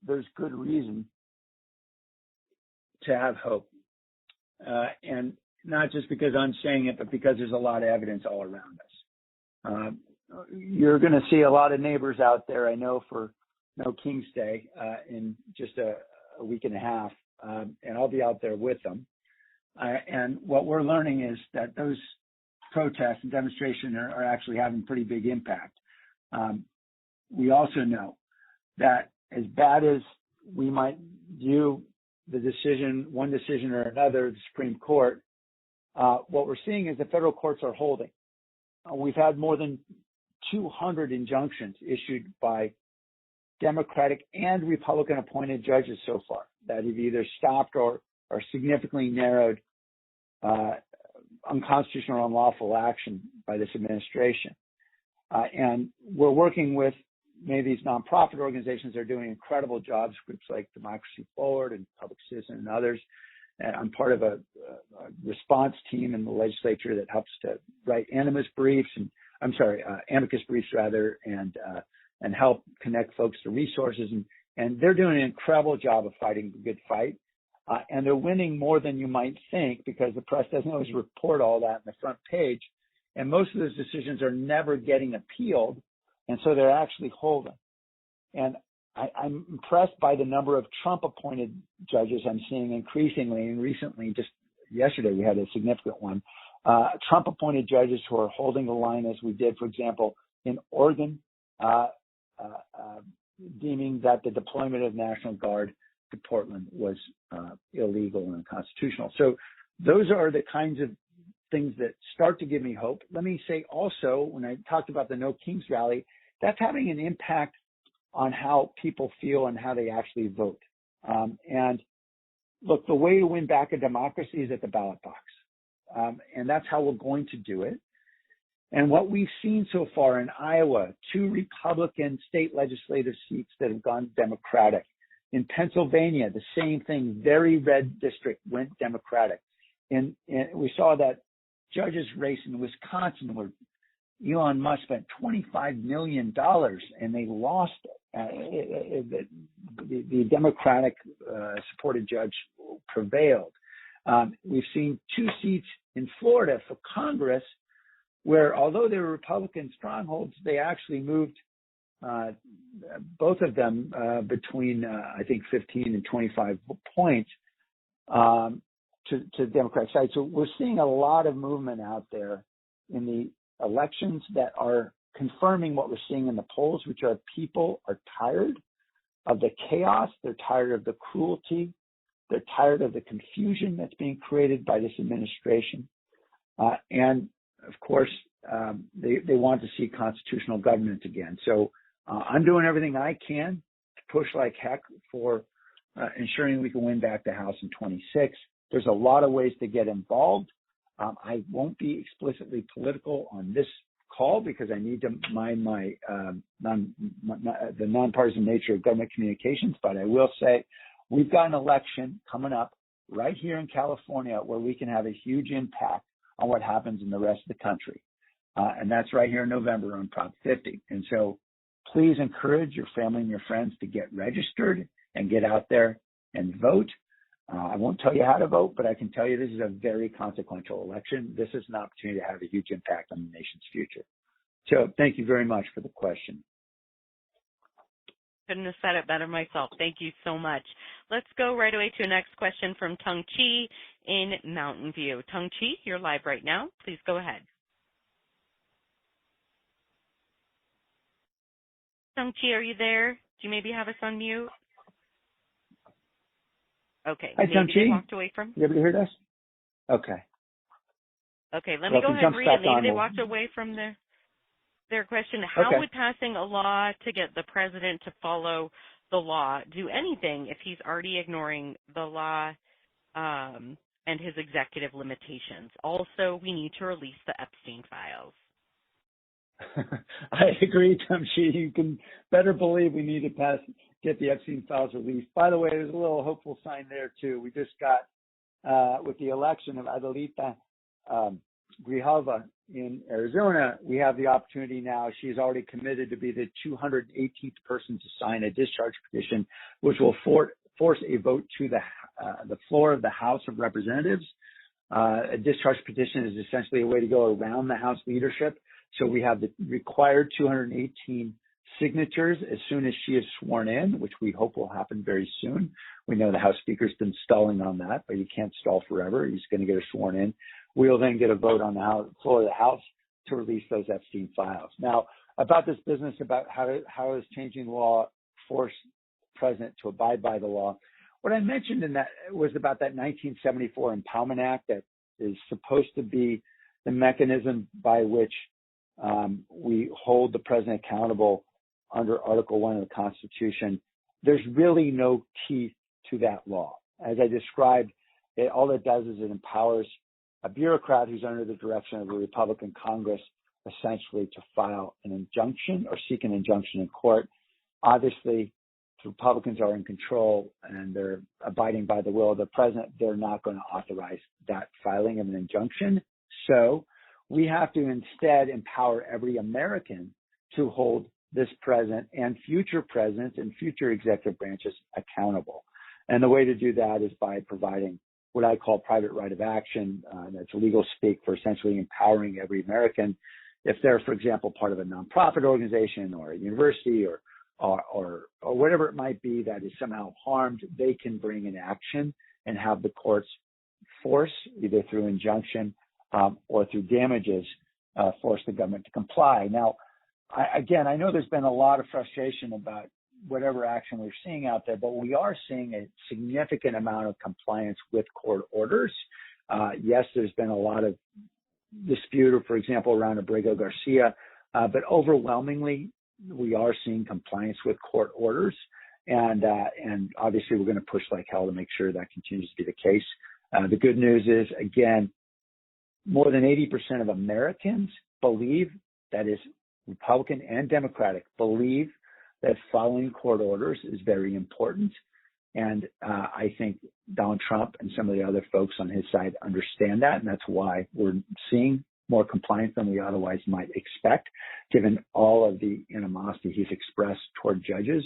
there's good reason to have hope. And not just because I'm saying it, but because there's a lot of evidence all around us. You're going to see a lot of neighbors out there, I know, for No King's Day in just a week and a half, and I'll be out there with them. And what we're learning is that those protests and demonstrations are actually having pretty big impact. We also know that as bad as we might view the decision, one decision or another, the Supreme Court, what we're seeing is the federal courts are holding. We've had more than 200 injunctions issued by Democratic and Republican appointed judges so far that have either stopped or significantly narrowed unconstitutional or unlawful action by this administration. And we're working with many of these nonprofit organizations that are doing incredible jobs, groups like Democracy Forward and Public Citizen and others. And I'm part of a response team in the legislature that helps to write amicus briefs rather, and help connect folks to resources. And they're doing an incredible job of fighting the good fight. And they're winning more than you might think because the press doesn't always report all that in the front page. And most of those decisions are never getting appealed. And so they're actually holding. And I'm impressed by the number of Trump-appointed judges I'm seeing increasingly. And recently, just yesterday, we had a significant one. Trump-appointed judges who are holding the line, as we did, for example, in Oregon, deeming that the deployment of National Guard to Portland was illegal and unconstitutional. So those are the kinds of things that start to give me hope. Let me say also, when I talked about the No Kings rally, that's having an impact on how people feel and how they actually vote. And look, the way to win back a democracy is at the ballot box. And that's how we're going to do it. And what we've seen so far in Iowa, 2 Republican state legislative seats that have gone Democratic. In Pennsylvania, the same thing, very red district went Democratic. And we saw that judges race in Wisconsin where Elon Musk spent $25 million and they lost it. The Democratic supported judge prevailed. We've seen 2 seats in Florida for Congress where, although they were Republican strongholds, they actually moved both of them between, I think, 15 and 25 points to the Democratic side. So we're seeing a lot of movement out there in the elections that are confirming what we're seeing in the polls, which are people are tired of the chaos. They're tired of the cruelty. They're tired of the confusion that's being created by this administration. And, of course, they want to see constitutional government again. So I'm doing everything I can to push like heck for ensuring we can win back the House in 26. There's a lot of ways to get involved. I won't be explicitly political on this call because I need to mind the nonpartisan nature of government communications. But I will say we've got an election coming up right here in California where we can have a huge impact on what happens in the rest of the country. And that's right here in November on Prop 50. And so please encourage your family and your friends to get registered and get out there and vote. I won't tell you how to vote, but I can tell you this is a very consequential election. This is an opportunity to have a huge impact on the nation's future. So thank you very much for the question. Couldn't have said it better myself. Thank you so much. Let's go right away to the next question from Tung Chi in Mountain View. Tung Chi, you're live right now. Please go ahead. Tung Chi, are you there? Do you maybe have us on mute? Okay. Hi, Tung Chi. They walked away from. You able to hear us? Okay. Okay, let me go ahead and read it. Maybe they walked away from their question. How would passing a law to get the president to follow the law do anything if he's already ignoring the law and his executive limitations? Also, we need to release the Epstein files. I agree, Tung Chi. You can better believe we need to get the Epstein files released. By the way, there's a little hopeful sign there, too. We just got, with the election of Adelita Grijalva in Arizona, we have the opportunity now. She's already committed to be the 218th person to sign a discharge petition, which will force a vote to the floor of the House of Representatives. A discharge petition is essentially a way to go around the House leadership. So we have the required 218 signatures as soon as she is sworn in, which we hope will happen very soon. We know the House Speaker's been stalling on that, but he can't stall forever. He's going to get her sworn in. We'll then get a vote on the floor of the House. to release those Epstein files. Now, about this business about how is changing law force the president to abide by the law, what I mentioned in that was about that 1974 Empowerment Act that is supposed to be the mechanism by which we hold the president accountable under Article 1 of the Constitution. There's really no teeth to that law. As I described, all it does is it empowers a bureaucrat who's under the direction of a Republican Congress essentially to file an injunction or seek an injunction in court. Obviously, if Republicans are in control and they're abiding by the will of the president, they're not going to authorize that filing of an injunction. So we have to instead empower every American to hold this president and future presidents and future executive branches accountable. And the way to do that is by providing what I call private right of action. That's legal speak for essentially empowering every American. If they're, for example, part of a nonprofit organization or a university or whatever it might be that is somehow harmed, they can bring an action and have the courts force, either through injunction or through damages, force the government to comply. Now, I know there's been a lot of frustration about whatever action we're seeing out there, but we are seeing a significant amount of compliance with court orders. Yes, there's been a lot of dispute, for example, around Abrego Garcia, but overwhelmingly, we are seeing compliance with court orders. And obviously, we're going to push like hell to make sure that continues to be the case. The good news is, again, more than 80% of Americans believe, that is Republican and Democratic, believe that following court orders is very important. And I think Donald Trump and some of the other folks on his side understand that. And that's why we're seeing more compliance than we otherwise might expect, given all of the animosity he's expressed toward judges.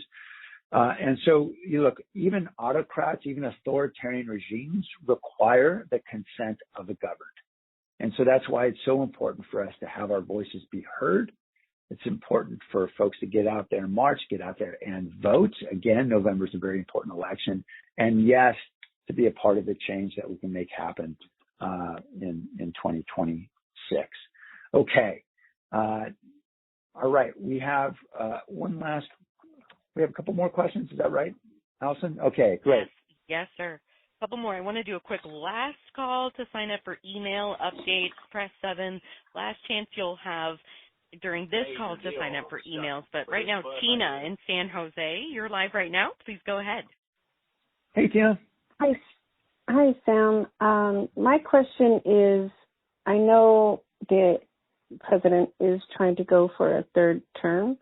And so, you look, even autocrats, even authoritarian regimes require the consent of the governed. And so that's why it's so important for us to have our voices be heard. It's important for folks to get out there and march, get out there and vote. Again, November is a very important election. And yes, to be a part of the change that we can make happen in 2026. Okay. All right. We have we have a couple more questions. Is that right, Allison? Okay, great. Yes, sir. A couple more. I want to do a quick last call to sign up for email updates. Press 7. Last chance you'll have during this call to sign up for emails. But right now, Tina in San Jose, you're live right now. Please go ahead. Hey, Tina. Hi, Sam. My question is, I know the president is trying to go for a third term.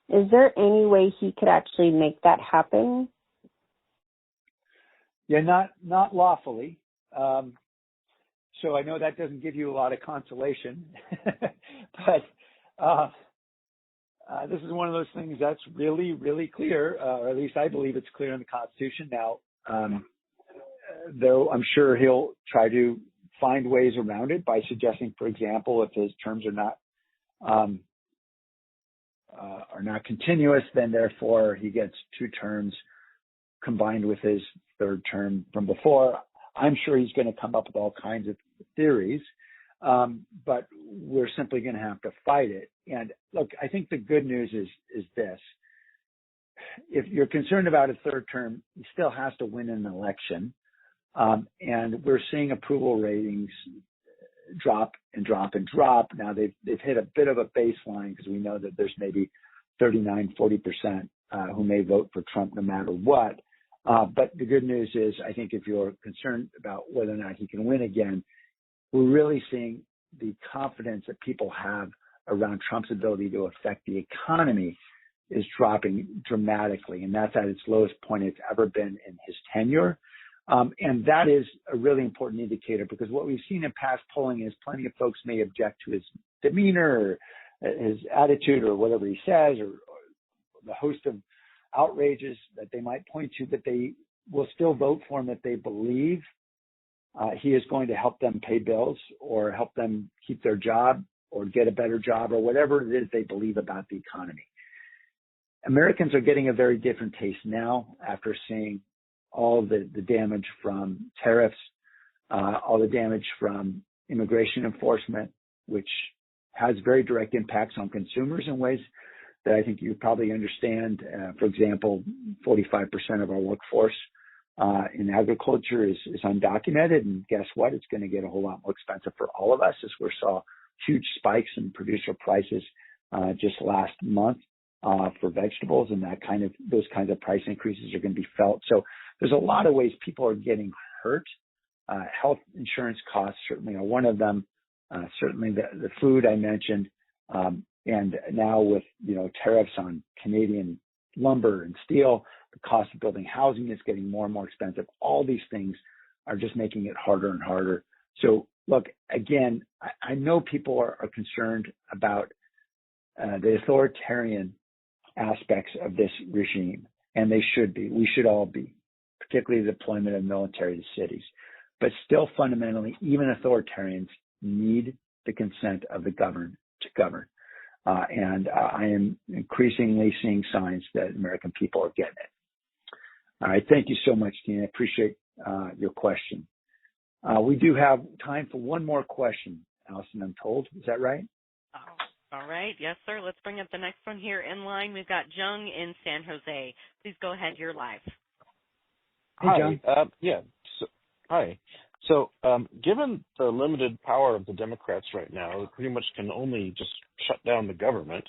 Is there any way he could actually make that happen? Yeah, not lawfully. So I know that doesn't give you a lot of consolation, but this is one of those things that's really, really clear, or at least I believe it's clear in the Constitution. Now, though I'm sure he'll try to find ways around it by suggesting, for example, if his terms are not continuous, then therefore he gets 2 terms combined with his third term from before. I'm sure he's going to come up with all kinds of theories, but we're simply going to have to fight it. And look, I think the good news is this. If you're concerned about a third term, he still has to win an election. And we're seeing approval ratings drop and drop and drop. Now they've hit a bit of a baseline because we know that there's maybe 39-40% who may vote for Trump no matter what. But the good news is, I think if you're concerned about whether or not he can win again, we're really seeing the confidence that people have around Trump's ability to affect the economy is dropping dramatically. And that's at its lowest point it's ever been in his tenure. And that is a really important indicator, because what we've seen in past polling is plenty of folks may object to his demeanor or his attitude or whatever he says, or the host of outrages that they might point to, but they will still vote for him if they believe he is going to help them pay bills or help them keep their job or get a better job or whatever it is they believe about the economy. Americans are getting a very different taste now after seeing all the damage from tariffs, all the damage from immigration enforcement, which has very direct impacts on consumers in ways that I think you probably understand. For example, 45% of our workforce in agriculture is undocumented, and guess what? It's going to get a whole lot more expensive for all of us, as we saw huge spikes in producer prices just last month for vegetables, and those kinds of price increases are going to be felt. So there's a lot of ways people are getting hurt. Health insurance costs certainly are one of them. Certainly the food I mentioned, and now with tariffs on Canadian lumber and steel, the cost of building housing is getting more and more expensive. All these things are just making it harder and harder. So look, again, I know people are concerned about the authoritarian aspects of this regime, and they should be. We should all be, particularly the deployment of military to cities. But still, fundamentally, even authoritarians need the consent of the governed to govern. And I am increasingly seeing signs that American people are getting it. All right. Thank you so much, Tina. I appreciate your question. We do have time for one more question, Allison, I'm told. Is that right? All right. Yes, sir. Let's bring up the next one here in line. We've got Jung in San Jose. Please go ahead. You're live. Hey, Jung. Hi. So, given the limited power of the Democrats right now, they pretty much can only just shut down the government,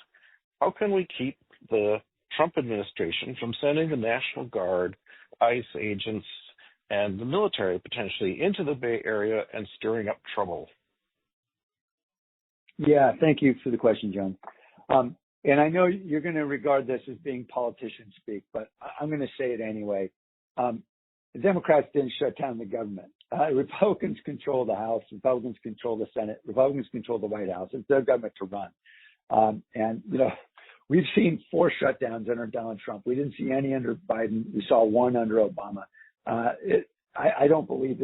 how can we keep the Trump administration from sending the National Guard, ICE agents, and the military potentially into the Bay Area and stirring up trouble? Yeah, thank you for the question, John. And I know you're going to regard this as being politician speak, but I'm going to say it anyway. The Democrats didn't shut down the government. Republicans control the House. Republicans control the Senate. Republicans control the White House. It's their government to run. And we've seen 4 shutdowns under Donald Trump. We didn't see any under Biden. We saw 1 under Obama. I don't believe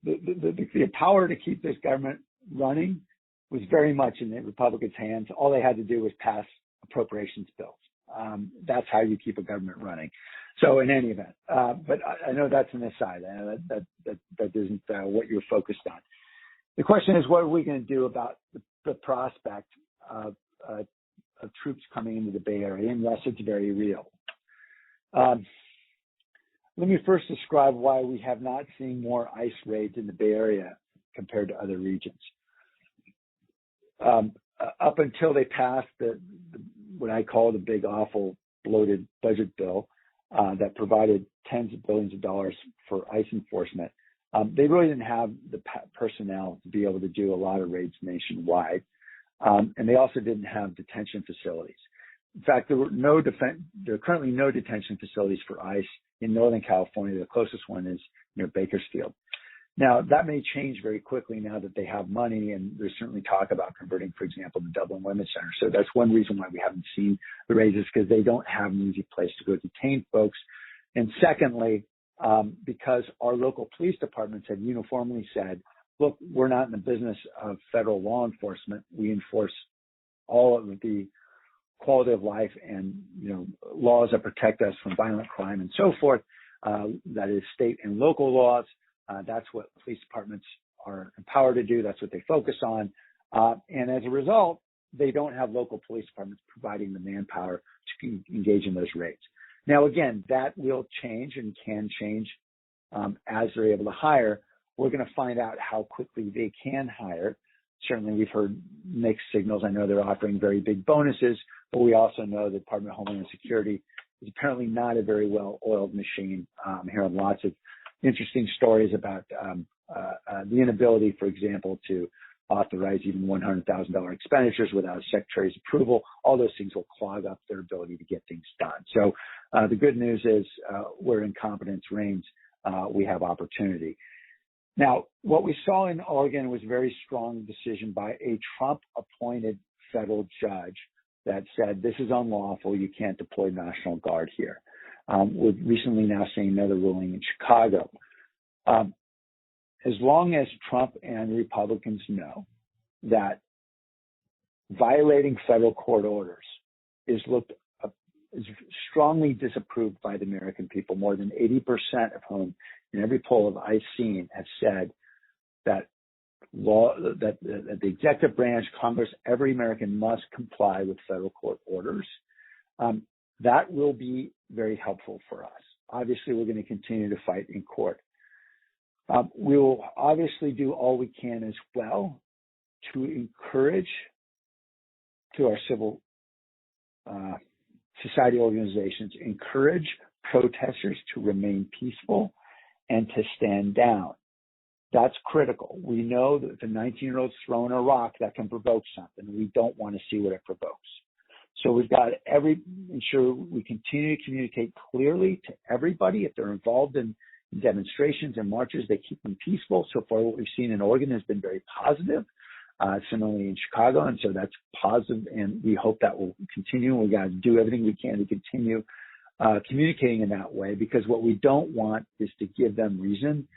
the power to keep this government running was very much in the Republicans' hands. All they had to do was pass appropriations bills. That's how you keep a government running. So in any event, but I know that's an aside. I know that isn't what you're focused on. The question is, what are we going to do about the prospect of troops coming into the Bay Area? And yes, it's very real. Let me first describe why we have not seen more ICE raids in the Bay Area compared to other regions. Up until they passed what I call the big, awful, bloated budget bill that provided tens of billions of dollars for ICE enforcement, they really didn't have the personnel to be able to do a lot of raids nationwide. And they also didn't have detention facilities. In fact, there are currently no detention facilities for ICE in Northern California. The closest one is near Bakersfield. Now, that may change very quickly now that they have money, and there's certainly talk about converting, for example, the Dublin Women's Center. So that's one reason why we haven't seen the raises, because they don't have an easy place to go detain folks. And secondly, because our local police departments have uniformly said, look, we're not in the business of federal law enforcement. We enforce all of the quality of life and, laws that protect us from violent crime and so forth. That is state and local laws. That's what police departments are empowered to do. That's what they focus on. And as a result, they don't have local police departments providing the manpower to engage in those raids. Now, again, that will change and can change as they're able to hire. We're going to find out how quickly they can hire. Certainly, we've heard mixed signals. I know they're offering very big bonuses, but we also know the Department of Homeland Security is apparently not a very well-oiled machine. I'm hearing lots of interesting stories about the inability, for example, to authorize even $100,000 expenditures without a secretary's approval. All those things will clog up their ability to get things done. So the good news is where incompetence reigns, we have opportunity. Now, what we saw in Oregon was a very strong decision by a Trump-appointed federal judge that said, this is unlawful. You can't deploy National Guard here. We're recently now seeing another ruling in Chicago. As long as Trump and Republicans know that violating federal court orders is strongly disapproved by the American people, more than 80% of whom in every poll I've seen have said that law that the executive branch, Congress, every American must comply with federal court orders. That will be very helpful for us. Obviously, we're going to continue to fight in court. We will obviously do all we can as well to encourage to our civil society organizations, encourage protesters to remain peaceful and to stand down. That's critical. We know that if a 19-year-old's throwing a rock, that can provoke something. We don't want to see what it provokes. So we've got to ensure we continue to communicate clearly to everybody. If they're involved in demonstrations and marches, they keep them peaceful. So far, what we've seen in Oregon has been very positive. Similarly in Chicago, and so that's positive, and we hope that will continue. We got to do everything we can to continue communicating in that way, because what we don't want is to give them reason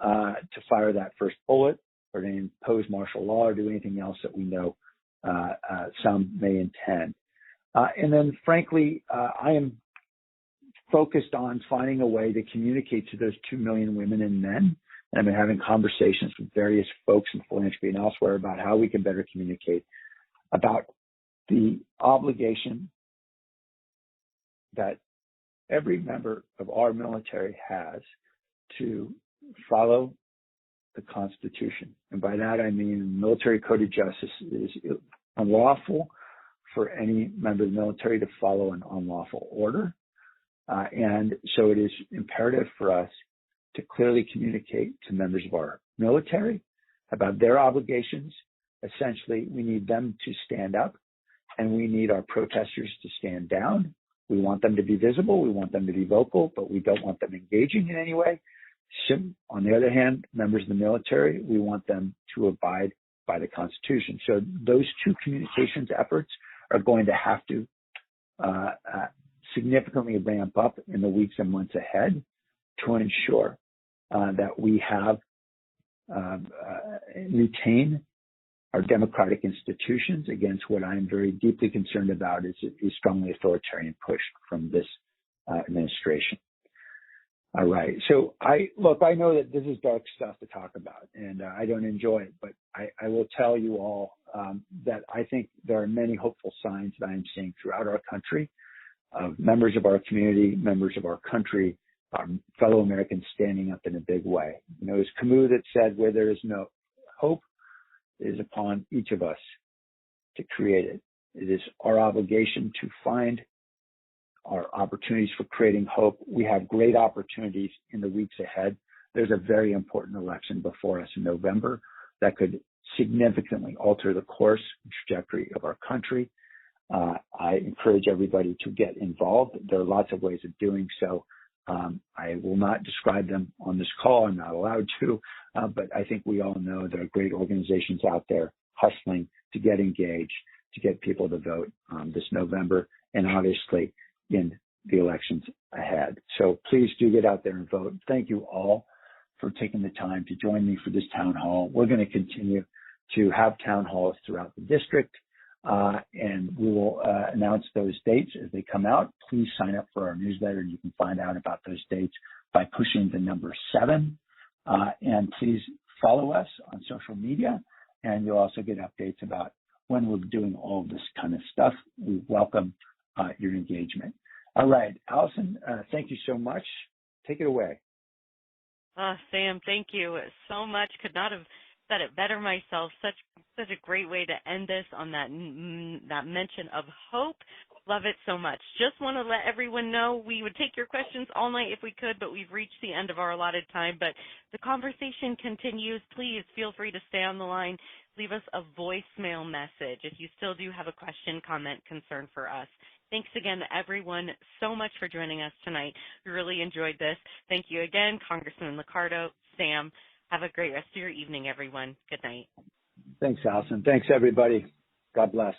to fire that first bullet or to impose martial law or do anything else that we know some may intend. And then, frankly, I am focused on finding a way to communicate to those 2 million women and men. And I've been having conversations with various folks in philanthropy and elsewhere about how we can better communicate about the obligation that every member of our military has to follow the Constitution. And by that, I mean the Military Code of Justice is unlawful for any member of the military to follow an unlawful order. And so it is imperative for us to clearly communicate to members of our military about their obligations. Essentially, we need them to stand up and we need our protesters to stand down. We want them to be visible. We want them to be vocal, but we don't want them engaging in any way. On the other hand, members of the military, we want them to abide by the Constitution. So those two communications efforts are going to have to significantly ramp up in the weeks and months ahead to ensure that we have retain our democratic institutions against what I'm very deeply concerned about is a strongly authoritarian push from this administration. All right. So I know that this is dark stuff to talk about, and I don't enjoy it, but I will tell you all that I think there are many hopeful signs that I'm seeing throughout our country of members of our community, members of our country, our fellow Americans standing up in a big way. You know, it's Camus that said, where there is no hope, it is upon each of us to create it. It is our obligation to find our opportunities for creating hope. We have great opportunities in the weeks ahead. There's a very important election before us in November that could significantly alter the course and trajectory of our country. I encourage everybody to get involved. There are lots of ways of doing so. I will not describe them on this call. I'm not allowed to, but I think we all know there are great organizations out there hustling to get engaged, to get people to vote this November, and obviously in the elections ahead. So please do get out there and vote. Thank you all for taking the time to join me for this town hall. We're going to continue to have town halls throughout the district. And we will announce those dates as they come out. Please sign up for our newsletter. You can find out about those dates by pushing the number 7. And please follow us on social media, and you'll also get updates about when we're doing all of this kind of stuff. We welcome your engagement. All right, Allison, thank you so much. Take it away. Sam, thank you so much. Could not have said it better myself. Such a great way to end this on that mention of hope. Love it so much. Just want to let everyone know we would take your questions all night if we could, but we've reached the end of our allotted time. But the conversation continues. Please feel free to stay on the line. Leave us a voicemail message if you still do have a question, comment, concern for us. Thanks again, everyone, so much for joining us tonight. We really enjoyed this. Thank you again, Congressman Liccardo, Sam. Have a great rest of your evening, everyone. Good night. Thanks, Allison. Thanks, everybody. God bless.